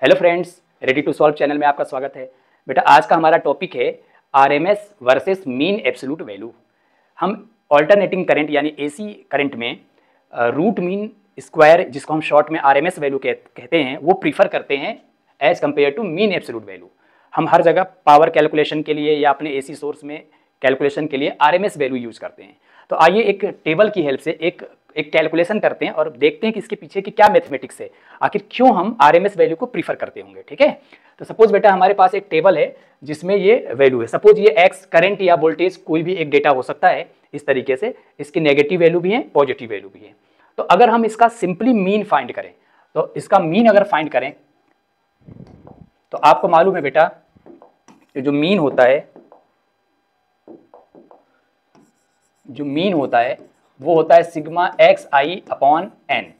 Hello friends, ready to solve channel में आपका स्वागत है। बेटा आज का हमारा टॉपिक है RMS versus mean absolute value. हम ऑल्टरनेटिंग करंट यानी एसी करंट में रूट मीन स्क्वायर, जिसको हम शॉर्ट में आरएमएस वैल्यू कहते हैं, वो प्रीफर करते हैं as compare to mean absolute value. हम हर जगह पावर कैलकुलेशन के लिए या अपने एसी सोर्स में कैलकुलेशन के लिए आरएमएस वैल्यू यूज करते हैं। तो आइए एक टेबल की हेल्प से एक कैलकुलेशन करते हैं और देखते हैं कि इसके पीछे की क्या मैथमेटिक्स है, आखिर क्यों हम आरएमएस वैल्यू को प्रीफर करते होंगे। ठीक है, तो सपोज बेटा हमारे पास एक टेबल है जिसमें ये वैल्यू है। सपोज ये एक्स करंट या वोल्टेज कोई भी एक डेटा हो सकता है। इस तरीके से इसकी नेगेटिव वैल्यू भी है, पॉजिटिव वैल्यू भी है। तो अगर हम इसका सिंपली मीन फाइंड करें, तो इसका मीन अगर फाइंड करें तो आपको मालूम है बेटा जो मीन होता है वो होता है सिग्मा एक्स आई अपॉन एन।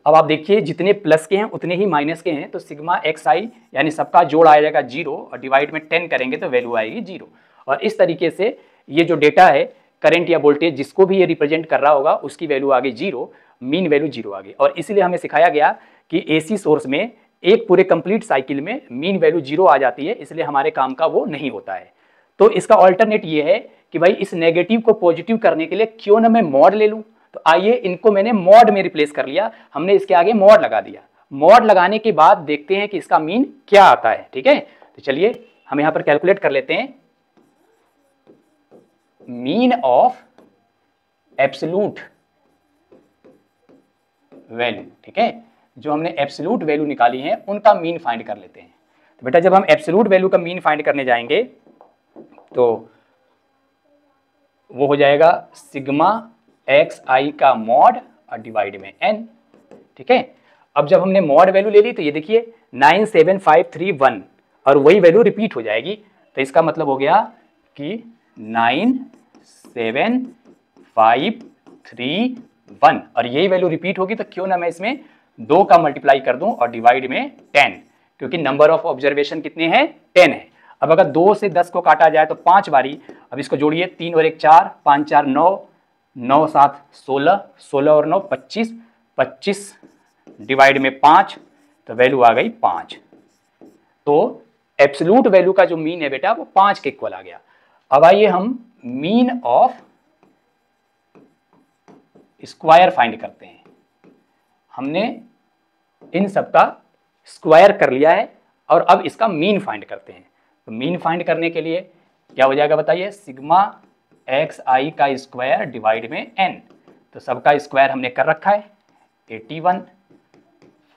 अब आप देखिए जितने प्लस के हैं उतने ही माइनस के हैं, तो सिग्मा एक्स आई यानी सबका जोड़ आ जाएगा 0 और डिवाइड में 10 करेंगे तो वैल्यू आएगी 0। और इस तरीके से ये जो डेटा है करंट या वोल्टेज जिसको भी ये रिप्रेजेंट कर रहा होगा उसकी वैल्यू आ गई 0, मीन वैल्यू 0 आ गई। और इसीलिए हमें सिखाया गया कि एसी सोर्स में एक पूरे कंप्लीट साइकिल में मीन वैल्यू 0 आ जाती है, इसलिए हमारे काम का वो नहीं होता है। तो इसका ऑल्टरनेट ये है कि भाई इस नेगेटिव को पॉजिटिव करने के लिए क्यों ना मैं मॉड ले लूं। तो आइए इनको मैंने मॉड में रिप्लेस कर लिया, हमने इसके आगे मॉड लगा दिया। मॉड लगाने के बाद देखते हैं कि इसका मीन क्या आता है। ठीक है, तो चलिए हम यहां पर कैलकुलेट कर लेते हैं मीन ऑफ एब्सोल्यूट वैल्यू। ठीक है, जो हमने एब्सोल्यूट वैल्यू निकाली है उनका मीन फाइंड कर लेते हैं। तो बेटा जब हम एब्सोल्यूट वैल्यू का मीन फाइंड करने जाएंगे तो वो हो जाएगा सिग्मा एक्स आई का मॉड और डिवाइड में एन। ठीक है, अब जब हमने मॉड वैल्यू ले ली तो ये देखिए 97531 और वही वैल्यू रिपीट हो जाएगी। तो इसका मतलब हो गया कि 97531 और यही वैल्यू रिपीट होगी। तो क्यों ना मैं इसमें 2 का मल्टीप्लाई कर दूं और डिवाइड में 10, क्योंकि नंबर ऑफ ऑब्जर्वेशन कितने हैं, 10 है। अब अगर 2 से 10 को काटा जाए तो 5 बारी। अब इसको जोड़िए, 3 और 1 4, 5 4 9, 9 7 16, 16 और 9 25, 25 डिवाइड में 5 तो वैल्यू आ गई 5। तो एब्सोल्यूट वैल्यू का जो मीन है बेटा वो 5 के इक्वल आ गया। अब आइए हम मीन ऑफ स्क्वायर फाइंड करते हैं। हमने इन सबका स्क्वायर कर लिया है और अब इसका मीन फाइंड करते हैं। तो मीन फाइंड करने के लिए क्या हो जाएगा बताइए, सिग्मा एक्स आई का स्क्वायर डिवाइड में एन। तो सबका स्क्वायर हमने कर रखा है, 81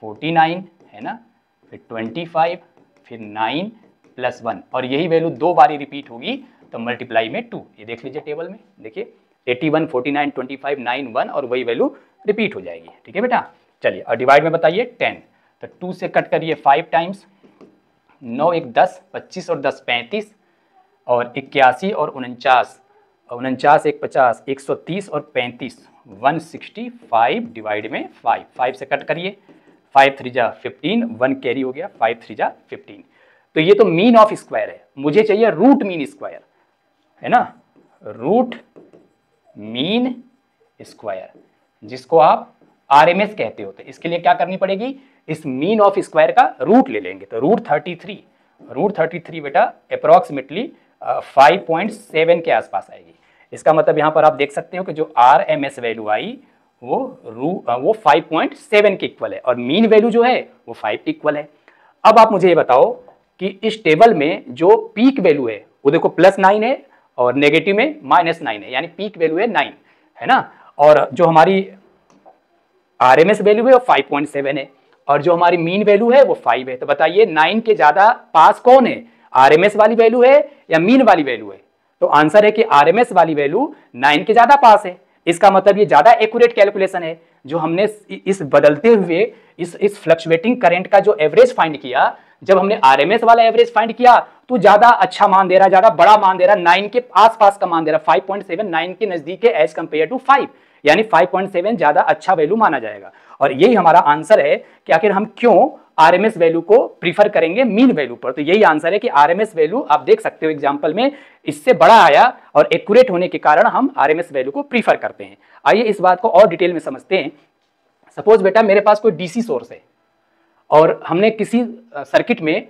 49 है ना, फिर 25 फिर 9 प्लस 1 और यही वैल्यू 2 बारी रिपीट होगी तो मल्टीप्लाई में 2। ये देख लीजिए टेबल में, देखिए 81 49 25 9 1 और वही वैल्यू रिपीट हो जाएगी। ठीक है बेटा, चलिए और डिवाइड में बताइए 10। तो 2 से कट करिए 5 टाइम्स, 9 1 10, 25 और 10 35 और 81 और 49, 49 1 50, 130 और 35 165 डिवाइड में 5। 5 से कट करिए, 5 3 जा 15, 1 कैरी हो गया, 5 3 जा 15। तो ये तो मीन ऑफ स्क्वायर है, मुझे चाहिए रूट मीन स्क्वायर, है ना, रूट मीन स्क्वायर जिसको आप आरएमएस कहते होते। इसके लिए क्या करनी पड़ेगी, इस मीन ऑफ स्क्वायर का रूट ले लेंगे। तो रूट 33 बेटा अप्रोक्सीमेटली 5.7 के आसपास आएगी। इसका मतलब यहाँ पर आप देख सकते हो कि जो आरएमएस वैल्यू आई वो 5.7 के इक्वल है और मीन वैल्यू जो है वो 5 के इक्वल है। अब आप मुझे ये बताओ कि इस टेबल में जो पीक वैल्यू है वो देखो +9 है और नेगेटिव में -9 है, यानी पीक वैल्यू है 9, है ना, और जो हमारी आरएमएस वैल्यू है वो 5.7 है और जो हमारी मीन वैल्यू है वो 5 है। तो बताइए 9 के ज्यादा पास कौन है, आरएमएस वाली वैल्यू है या मीन वाली वैल्यू है? तो आंसर है कि आरएमएस वाली वैल्यू 9 के ज्यादा पास है। इसका मतलब ये ज्यादा एक्यूरेट कैलकुलेशन है। जो हमने इस बदलते हुए इस फ्लक्चुएटिंग करंट का जो एवरेज फाइंड किया, जब हमने आरएमएस वाला एवरेज फाइंड किया तो ज्यादा अच्छा मान दे रहा, ज्यादा बड़ा मान दे रहा, 9 के आसपास का मान दे रहा, 5.7 9 के नजदीक है एज कंपेयर टू 5, यानी 5.7 ज्यादा अच्छा वैल्यू माना जाएगा। और यही हमारा आंसर है कि आखिर हम क्यों आरएमएस वैल्यू को प्रीफर करेंगे मीन वैल्यू पर। तो यही आंसर है कि आरएमएस वैल्यू आप देख सकते हो एग्जांपल में इससे बड़ा आया और एक्यूरेट होने के कारण हम आरएमएस वैल्यू को प्रीफर करते हैं। आइए इस बात को और डिटेल में समझते हैं। सपोज बेटा मेरे पास कोई डीसी सोर्स है और हमने किसी सर्किट में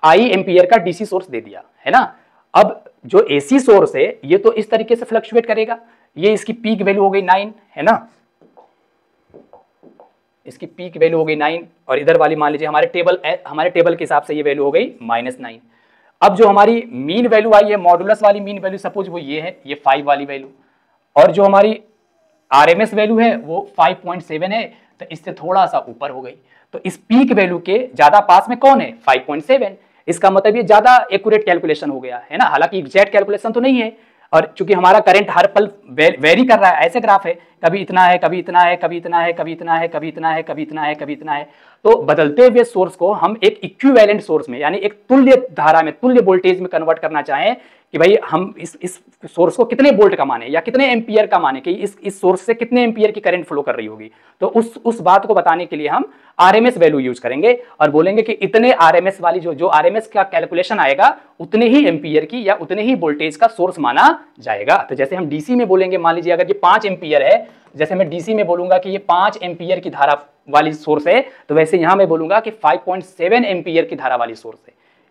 I एम्पियर का DC सोर्स दे दिया है ना। अब जो AC सोर्स है ये तो इस तरीके से फ्लक्चुएट करेगा, ये इसकी पीक वैल्यू हो गई 9 है ना, इसकी पीक वैल्यू हो गई 9 और इधर वाली मान लीजिए हमारे टेबल के हिसाब से ये वैल्यू हो गई -9। अब जो हमारी मीन वैल्यू आई है, मॉडुलस वाली मीन वैल्यू सपोज वो ये है, ये 5 वाली वैल्यू, और जो हमारी RMS वैल्यू है वो 5.7 है, तो इससे थोड़ा सा ऊपर हो गई। तो इस पीक वैल्यू के ज्यादा पास में कौन है, 5.7। इसका मतलब ये ज्यादा एक्यूरेट कैलकुलेशन हो गया है ना, हालांकि एग्जैक्ट कैलकुलेशन तो नहीं है, और चूंकि हमारा करंट हर पल वेरी कर रहा है, ऐसे ग्राफ है, कभी इतना है, कभी इतना है, कभी इतना है, कभी इतना है, कभी इतना है, कभी इतना है, कभी इतना है। तो बदलते हुए सोर्स को हम एक इक्विवेलेंट सोर्स में, यानी एक तुल्य धारा में, तुल्य वोल्टेज में कन्वर्ट करना चाहें कि भाई हम इस सोर्स को कितने वोल्ट का माने या कितने एम्पियर का माने, कि इस सोर्स से कितने एम्पियर की करंट फ्लो कर रही होगी, तो उस बात को बताने के लिए हम RMS वैल्यू यूज करेंगे और बोलेंगे कि इतने RMS वाली जो RMS का कैलकुलेशन आएगा उतने ही एम्पियर की या उतने ही वोल्टेज का सोर्स माना जाएगा। तो जैसे हम DC में बोलेंगे, मान लीजिए अगर ये 5 एम्पियर है, जैसे मैं DC में बोलूंगा कि ये 5 एम्पियर की धारा वाली सोर्स है, तो वैसे यहां मैं बोलूंगा कि 5.7 एम्पियर की धारा वाली सोर्स है।